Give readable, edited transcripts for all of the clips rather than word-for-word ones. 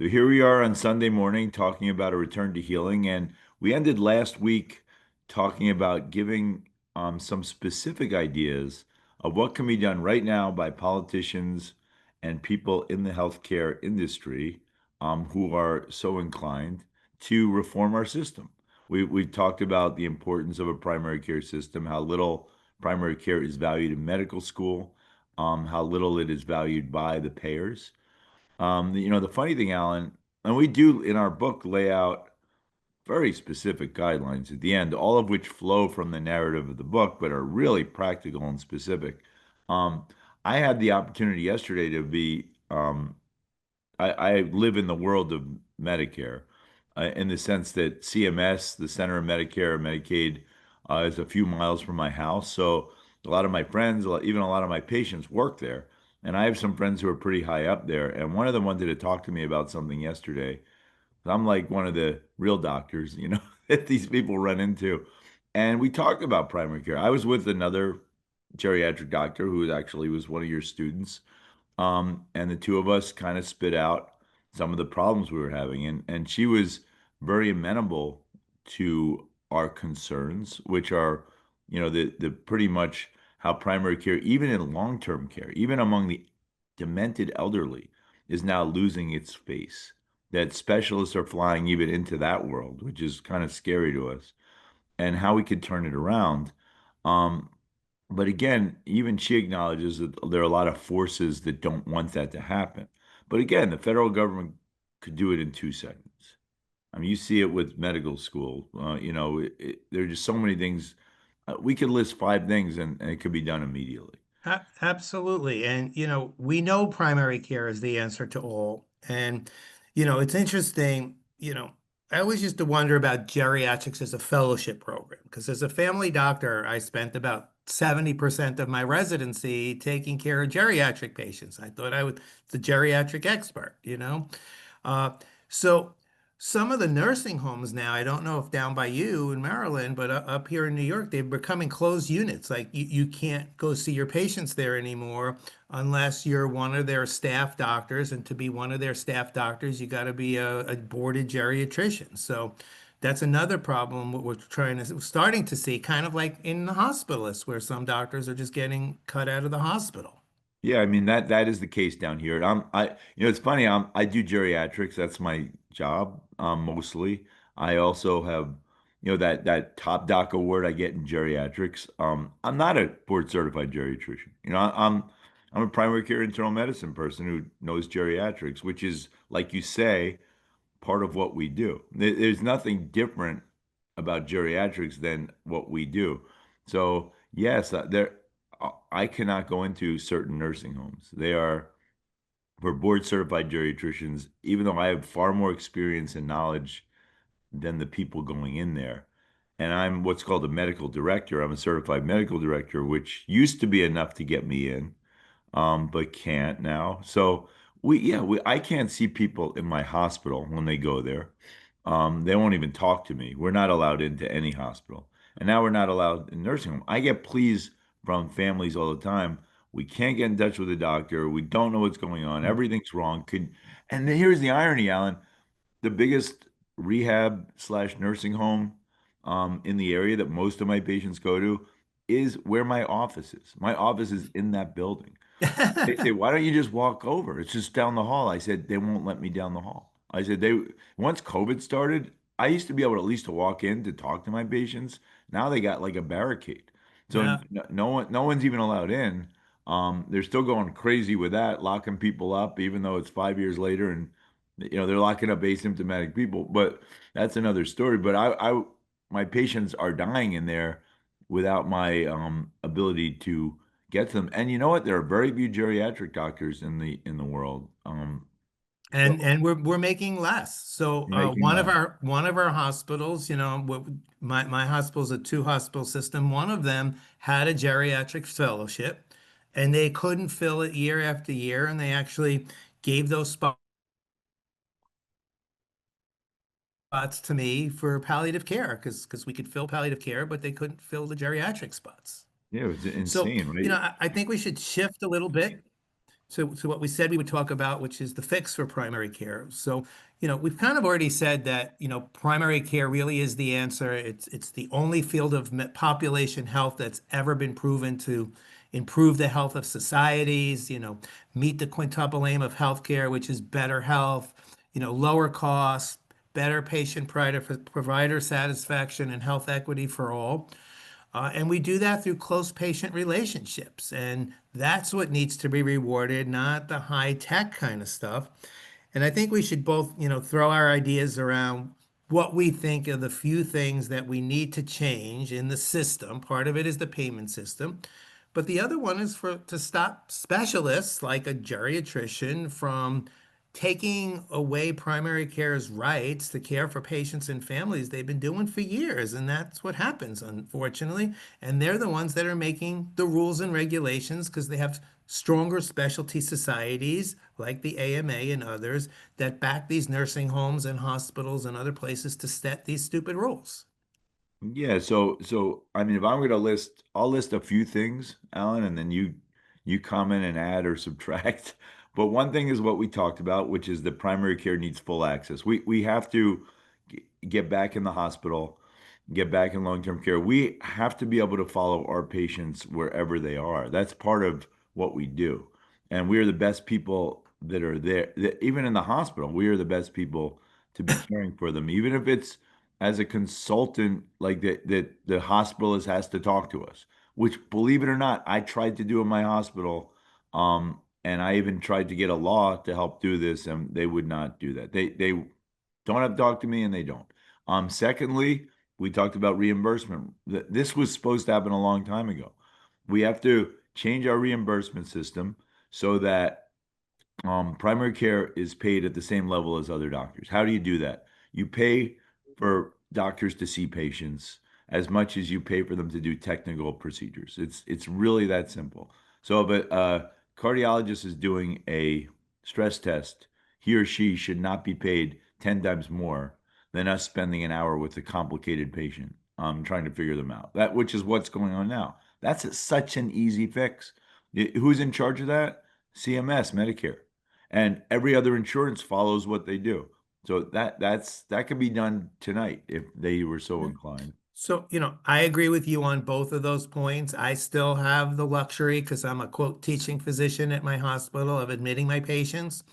So here we are on Sunday morning talking about a return to healing, and we ended last week talking about giving some specific ideas of what can be done right now by politicians and people in the healthcare industry who are so inclined to reform our system. We talked about the importance of a primary care system, how little primary care is valued in medical school, how little it is valued by the payers. The funny thing, Alan, and we do in our book lay out very specific guidelines at the end, all of which flow from the narrative of the book, but are really practical and specific. Um, I had the opportunity yesterday to be, I live in the world of Medicare, in the sense that CMS, the Center of Medicare and Medicaid, is a few miles from my house. So a lot of my friends, even a lot of my patients work there. And I have some friends who are pretty high up there. And one of them wanted to talk to me about something yesterday. I'm like one of the real doctors, that these people run into. And we talked about primary care. I was with another geriatric doctor who actually was one of your students. And the two of us kind of spit out some of the problems we were having. And she was very amenable to our concerns, which are, the pretty much how primary care, even in long-term care, even among the demented elderly, is now losing its face. That specialists are flying even into that world, which is kind of scary to us, and how we could turn it around. Um, but again, even she acknowledges that there are a lot of forces that don't want that to happen. But again, the federal government could do it in 2 seconds. I mean, you see it with medical school. There are just so many things. We could list 5 things and it could be done immediately. Absolutely. And, we know primary care is the answer to all. And, it's interesting, I always used to wonder about geriatrics as a fellowship program, because as a family doctor, I spent about 70% of my residency taking care of geriatric patients. I thought I was the geriatric expert. Uh, so some of the nursing homes now, I don't know if down by you in Maryland, but up here in New York, they're becoming closed units. Like you can't go see your patients there anymore unless you're one of their staff doctors. And to be one of their staff doctors, you got to be a boarded geriatrician. So that's another problem what we're starting to see, kind of like in the hospitalists, where some doctors are just getting cut out of the hospital. Yeah, I mean that is the case down here. It's funny. I do geriatrics. That's my job, mostly. I also have, that top doc award I get in geriatrics. I'm not a board certified geriatrician. I'm a primary care internal medicine person who knows geriatrics, which is, like you say, part of what we do. There's nothing different about geriatrics than what we do. So yes, I cannot go into certain nursing homes. They are for board certified geriatricians, even though I have far more experience and knowledge than the people going in there. And I'm what's called a medical director. I'm a certified medical director, which used to be enough to get me in, but can't now. So I can't see people in my hospital when they go there. They won't even talk to me. We're not allowed into any hospital. And now we're not allowed in nursing home. I get pleas from families all the time. We can't get in touch with the doctor. We don't know what's going on. Everything's wrong. And then here's the irony, Alan. The biggest rehab slash nursing home in the area that most of my patients go to is where my office is. My office is in that building. They say, why don't you just walk over? It's just down the hall. I said, they won't let me down the hall. I said, once COVID started, I used to be able to at least to walk in to talk to my patients. Now they got like a barricade. So Yeah. no one's even allowed in. They're still going crazy with that, locking people up, even though it's 5 years later and they're locking up asymptomatic people. But that's another story. But my patients are dying in there without my ability to get to them. And you know what? There are very few geriatric doctors in the world. So And we're making less. So you're making one of less. our hospitals, my hospital's a two hospital system. One of them had a geriatric fellowship, and they couldn't fill it year after year, and they actually gave those spots to me for palliative care because we could fill palliative care, but they couldn't fill the geriatric spots. Yeah, it's So, insane, right? I think we should shift a little bit. So what we said we would talk about, which is the fix for primary care. So, we've kind of already said that, primary care really is the answer. It's the only field of population health that's ever been proven to improve the health of societies, meet the quintuple aim of healthcare, which is better health, lower costs, better patient provider satisfaction and health equity for all. And we do that through close patient relationships. And that's what needs to be rewarded, not the high tech kind of stuff. And I think we should both, throw our ideas around what we think are the few things that we need to change in the system. Part of it is the payment system. But the other one is to stop specialists like a geriatrician from taking away primary care's rights to care for patients and families they've been doing for years. And that's what happens, unfortunately. And they're the ones that are making the rules and regulations because they have stronger specialty societies like the AMA and others that back these nursing homes and hospitals and other places to set these stupid rules. Yeah, so I mean, if I'm going to list, I'll list a few things, Alan, and then you comment and add or subtract. But one thing is what we talked about, which is that primary care needs full access. We have to get back in the hospital, get back in long-term care. We have to be able to follow our patients wherever they are. That's part of what we do. And we are the best people that are there. Even in the hospital, we are the best people to be caring for them, even if it's as a consultant, like that the hospitalist has to talk to us, which believe it or not, I tried to do in my hospital. And I even tried to get a law to help do this, and they would not do that. They don't have to talk to me, and they don't. Secondly, we talked about reimbursement. This was supposed to happen a long time ago. We have to change our reimbursement system so that primary care is paid at the same level as other doctors. How do you do that? You pay for doctors to see patients as much as you pay for them to do technical procedures. It's really that simple. So if a cardiologist is doing a stress test, he or she should not be paid 10 times more than us spending an hour with a complicated patient trying to figure them out. That which is what's going on now. Such an easy fix. Who's in charge of that? CMS, Medicare, and every other insurance follows what they do. So that could be done tonight if they were so inclined. So, I agree with you on both of those points. I still have the luxury because I'm a quote teaching physician at my hospital of admitting my patients.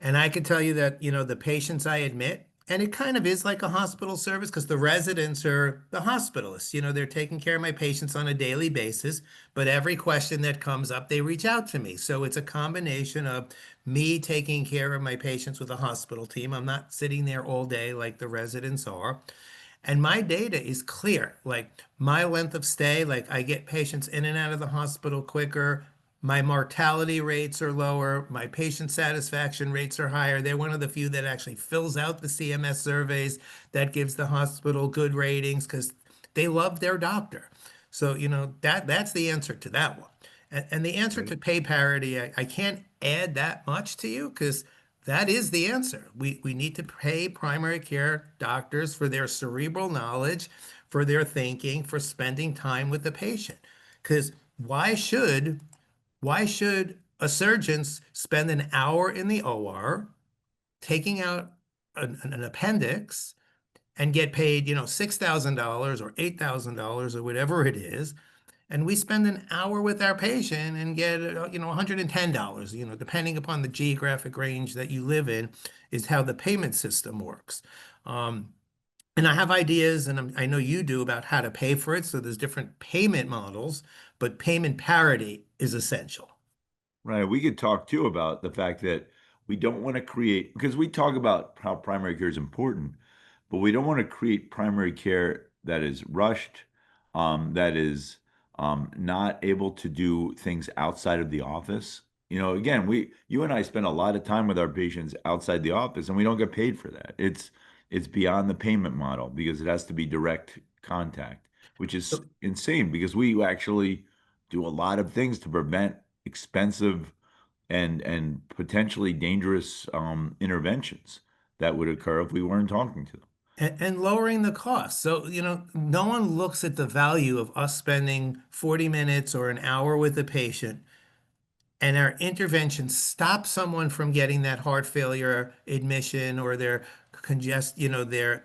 And I can tell you that, the patients I admit, and it kind of is like a hospital service because the residents are the hospitalists. They're taking care of my patients on a daily basis, but every question that comes up, they reach out to me. So it's a combination of me taking care of my patients with a hospital team. I'm not sitting there all day like the residents are. And my data is clear. Like my length of stay, like I get patients in and out of the hospital quicker. My mortality rates are lower. My patient satisfaction rates are higher. They're one of the few that actually fills out the CMS surveys that gives the hospital good ratings because they love their doctor. So, that's the answer to that one. And the answer Right. to pay parity, I can't add that much to you because that is the answer. We need to pay primary care doctors for their cerebral knowledge, for their thinking, for spending time with the patient. Because why should a surgeon spend an hour in the OR taking out an appendix and get paid, $6,000 or $8,000 or whatever it is, and we spend an hour with our patient and get, $110, depending upon the geographic range that you live in, is how the payment system works. Um, and I have ideas, and I know you do, about how to pay for it. So there's different payment models, but payment parity is essential. Right. We could talk too about the fact that we don't want to create, because we talk about how primary care is important, but we don't want to create primary care that is rushed, that is not able to do things outside of the office. Again, you and I spend a lot of time with our patients outside the office, and we don't get paid for that. It's beyond the payment model because it has to be direct contact, which is So insane because we actually do a lot of things to prevent expensive and potentially dangerous interventions that would occur if we weren't talking to them. and lowering the cost. So, no one looks at the value of us spending 40 minutes or an hour with a patient and our intervention stops someone from getting that heart failure admission or their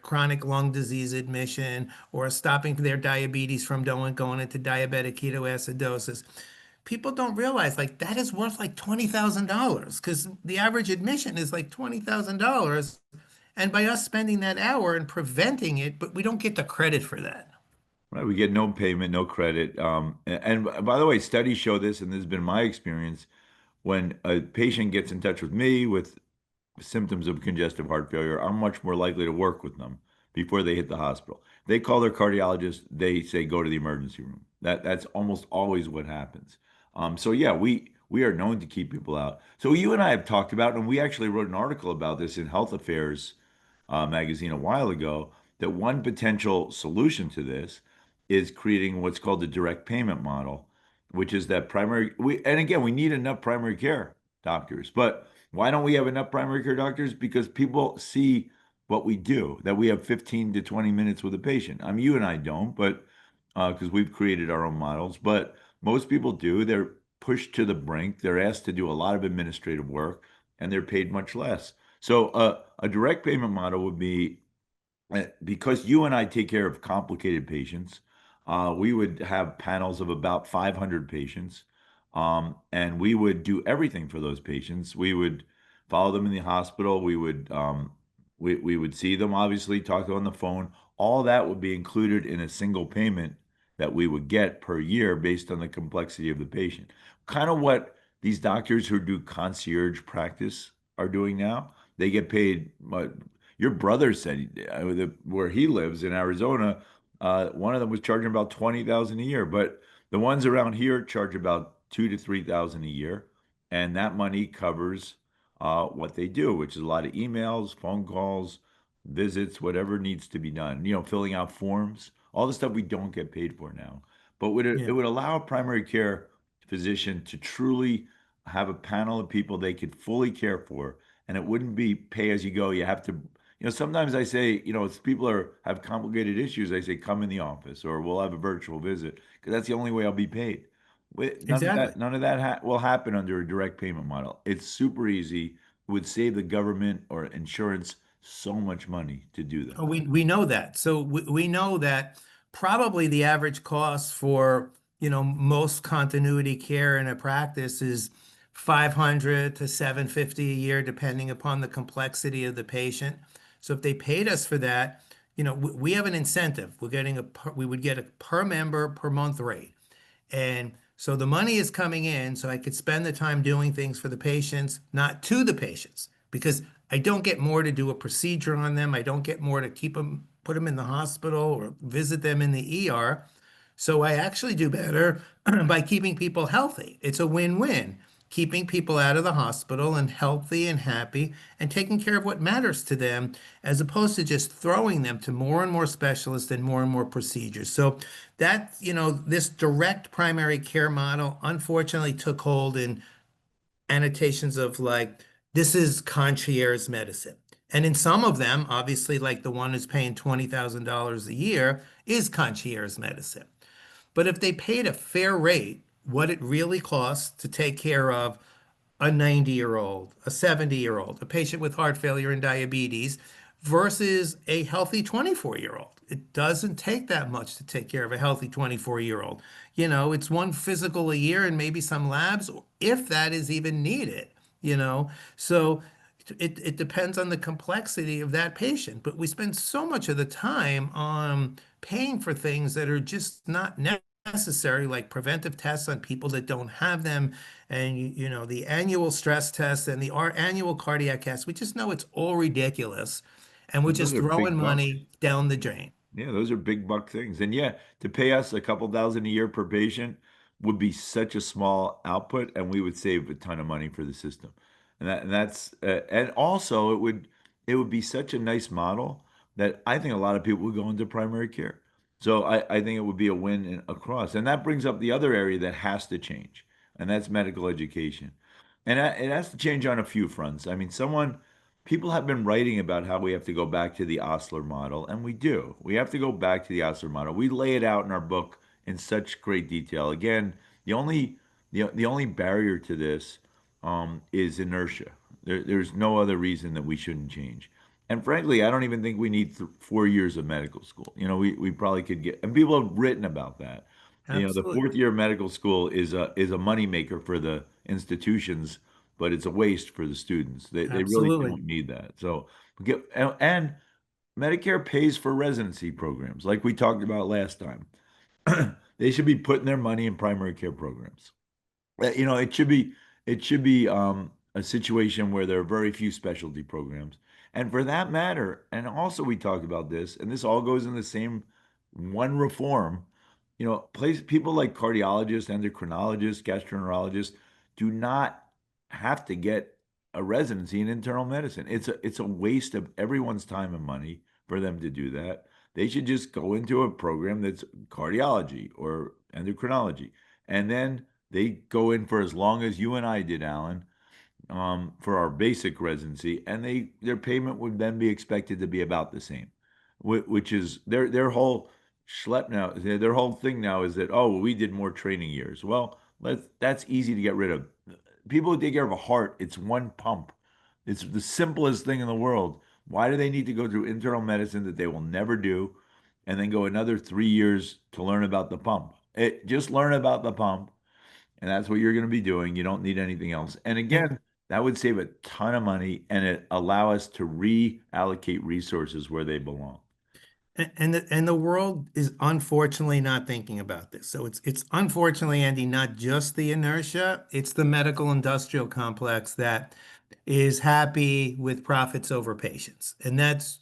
chronic lung disease admission or stopping their diabetes from going into diabetic ketoacidosis. People don't realize like that is worth like $20,000 because the average admission is like $20,000. And by us spending that hour and preventing it, but we don't get the credit for that. Right, we get no payment, no credit. And by the way, studies show this, and this has been my experience. When a patient gets in touch with me with symptoms of congestive heart failure, I'm much more likely to work with them before they hit the hospital. They call their cardiologist, they say go to the emergency room. That's almost always what happens. So yeah, we are known to keep people out. So you and I have talked about, and we actually wrote an article about this in Health Affairs magazine a while ago, that one potential solution to this is creating what's called the direct payment model, which is that and again, we need enough primary care doctors, but why don't we have enough primary care doctors? Because people see what we do, that we have 15 to 20 minutes with a patient. I mean, you and I don't, but because we've created our own models, but most people do. They're pushed to the brink. They're asked to do a lot of administrative work, and they're paid much less. So a direct payment model would be because you and I take care of complicated patients. We would have panels of about 500 patients, and we would do everything for those patients. We would follow them in the hospital. We would see them, obviously, talk to them on the phone. All that would be included in a single payment that we would get per year based on the complexity of the patient. Kind of what these doctors who do concierge practice are doing now. They get paid. Your brother said where he lives in Arizona, one of them was charging about 20,000 a year, but the ones around here charge about 2 to 3,000 a year, and that money covers what they do, which is a lot of emails, phone calls, visits, whatever needs to be done. Filling out forms, all the stuff we don't get paid for now. But it Yeah, would allow a primary care physician to truly have a panel of people they could fully care for, and it wouldn't be pay as you go. You have to sometimes I say, if people have complicated issues, I say, come in the office or we'll have a virtual visit because that's the only way I'll be paid. exactly. None of that ha will happen under a direct payment model. It's super easy. It would save the government or insurance so much money to do Oh, that. we know that. So we know that probably the average cost for, most continuity care in a practice is 500 to 750 a year, depending upon the complexity of the patient. So if they paid us for that, we have an incentive. We would get a per member per month rate. And so the money is coming in, so I could spend the time doing things for the patients, not to the patients, because I don't get more to do a procedure on them. I don't get more to put them in the hospital or visit them in the ER. So I actually do better by keeping people healthy. It's a win-win, keeping people out of the hospital and healthy and happy and taking care of what matters to them, as opposed to just throwing them to more and more specialists and more procedures. So that, this direct primary care model unfortunately took hold in annotations of like, this is concierge medicine. And in some of them, obviously, like the one who's paying $20,000 a year is concierge medicine. But if they paid a fair rate, what it really costs to take care of a 90-year-old, a 70-year-old, a patient with heart failure and diabetes versus a healthy 24-year-old. It doesn't take that much to take care of a healthy 24-year-old. It's one physical a year and maybe some labs, if that is even needed, you know. So it depends on the complexity of that patient. But we spend so much of the time on paying for things that are just not necessary, like preventive tests on people that don't have them, and the annual stress tests and the annual cardiac tests. We just know it's all ridiculous, and we're And those just are throwing big bucks. money down the drain. Yeah, those are big buck things. And yeah, to pay us a couple thousand a year per patient would be such a small output, and we would save a ton of money for the system. And also it would be such a nice model that I think a lot of people would go into primary care. So I think it would be a win across. And that brings up the other area that has to change, and that's medical education. And it has to change on a few fronts. I mean, people have been writing about how we have to go back to the Osler model, and we do. We have to go back to the Osler model. We lay it out in our book in such great detail. Again, the only The only barrier to this is inertia. There's no other reason that we shouldn't change. And frankly, I don't even think we need 4 years of medical school. We probably could get, and people have written about that. The Absolutely. fourth year of medical school is a moneymaker for the institutions, but it's a waste for the students. They really Absolutely. don't need that. So and Medicare pays for residency programs, like we talked about last time. They should be putting their money in primary care programs. It should be a situation where there are very few specialty programs. And for that matter, and also we talked about this, and this all goes in the same one reform. People like cardiologists, endocrinologists, gastroenterologists do not have to get a residency in internal medicine. It's a waste of everyone's time and money for them to do that. They should just go into a program that's cardiology or endocrinology, and then they go in for as long as you and I did, Alan, for our basic residency, and their payment would then be expected to be about the same, which is their whole schlep now. Their whole thing now is that, oh, well, we did more training years. Well, that's easy to get rid of. People who take care of a heart, it's one pump. It's the simplest thing in the world. Why do they need to go through internal medicine that they will never do, and then go another 3 years to learn about the pump? Just learn about the pump, and that's what you're going to be doing. You don't need anything else. And And, again, that would save a ton of money and it allow us to reallocate resources where they belong. and the world is unfortunately not thinking about this. So it's unfortunately, Andy, not just the inertia, it's the medical industrial complex that is happy with profits over patients. And that's,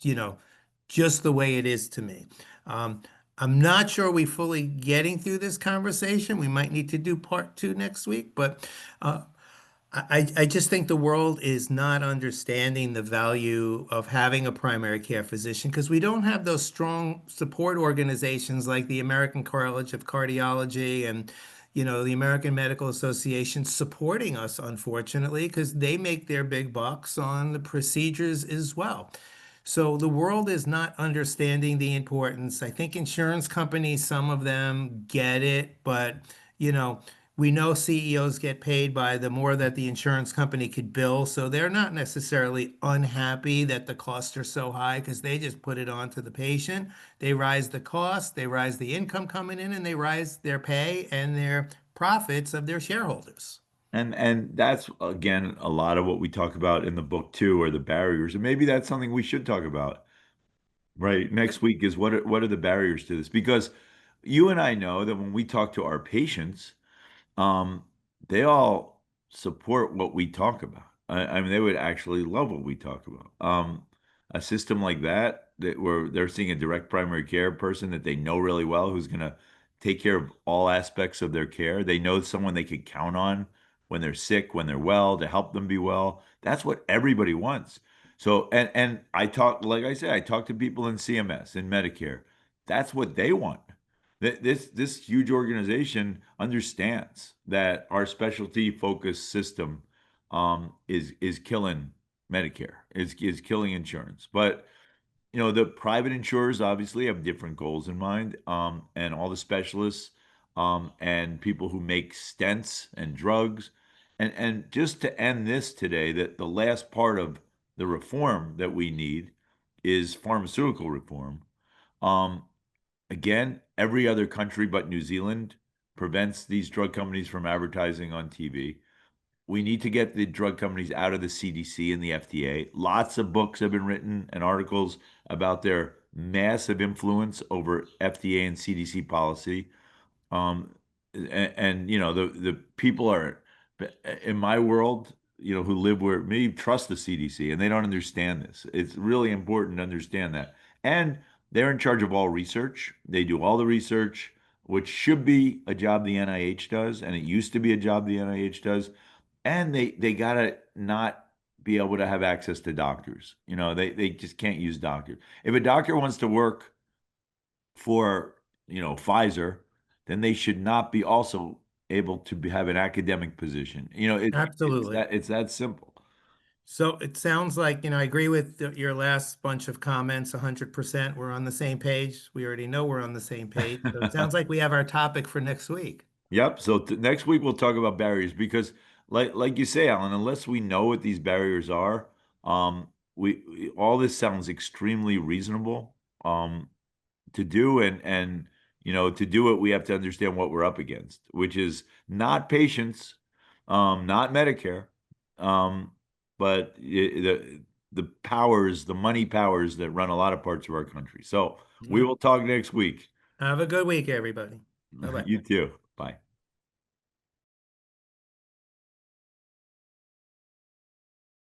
just the way it is to me. Um, I'm not sure we fully getting through this conversation. We might need to do part two next week, but uh, I just think the world is not understanding the value of having a primary care physician because we don't have those strong support organizations like the American College of Cardiology and, the American Medical Association supporting us, unfortunately, because they make their big bucks on the procedures as well. So the world is not understanding the importance. I think insurance companies, some of them get it, but, you know, we know CEOs get paid by the more that the insurance company could bill, so they're not necessarily unhappy that the costs are so high because they just put it on to the patient. They rise the cost, they rise the income coming in, and they rise their pay and their profits of their shareholders. And that's again a lot of what we talk about in the book too, are the barriers. And maybe that's something we should talk about. Right. Next week is what are the barriers to this? Because you and I know that when we talk to our patients, um, they all support what we talk about. I mean, they would actually love what we talk about. A system like that where they're seeing a direct primary care person that they know really well, who's going to take care of all aspects of their care. They know someone they could count on when they're sick, when they're well, to help them be well. That's what everybody wants. So, and I talk, like I said, I talk to people in CMS and Medicare. That's what they want. This huge organization understands that our specialty focused system is killing Medicare, is killing insurance. But the private insurers obviously have different goals in mind, and all the specialists, and people who make stents and drugs, and just to end this today, that the last part of the reform that we need is pharmaceutical reform. Um, Again, every other country but New Zealand prevents these drug companies from advertising on TV. We need to get the drug companies out of the CDC and the FDA. Lots of books have been written and articles about their massive influence over FDA and CDC policy. Um, and the people are in my world, who live where maybe trust the CDC and they don't understand this. It's really important to understand that. And they're in charge of all research. They do all the research, which should be a job the NIH does, and it used to be a job the NIH does. And they gotta not be able to have access to doctors. They just can't use doctors. If a doctor wants to work for Pfizer, then they should not be also able to have an academic position. Absolutely. It's that simple. So it sounds like, I agree with your last bunch of comments 100%. We're on the same page. We already know we're on the same page. So it sounds like we have our topic for next week. Yep. So next week we'll talk about barriers because, like you say, Alan, unless we know what these barriers are, all this sounds extremely reasonable to do, and to do it we have to understand what we're up against, which is not patients, not Medicare, um, but the powers, the money powers that run a lot of parts of our country. So we Yeah. will talk next week. Have a good week, everybody. Bye-bye. You too. Bye.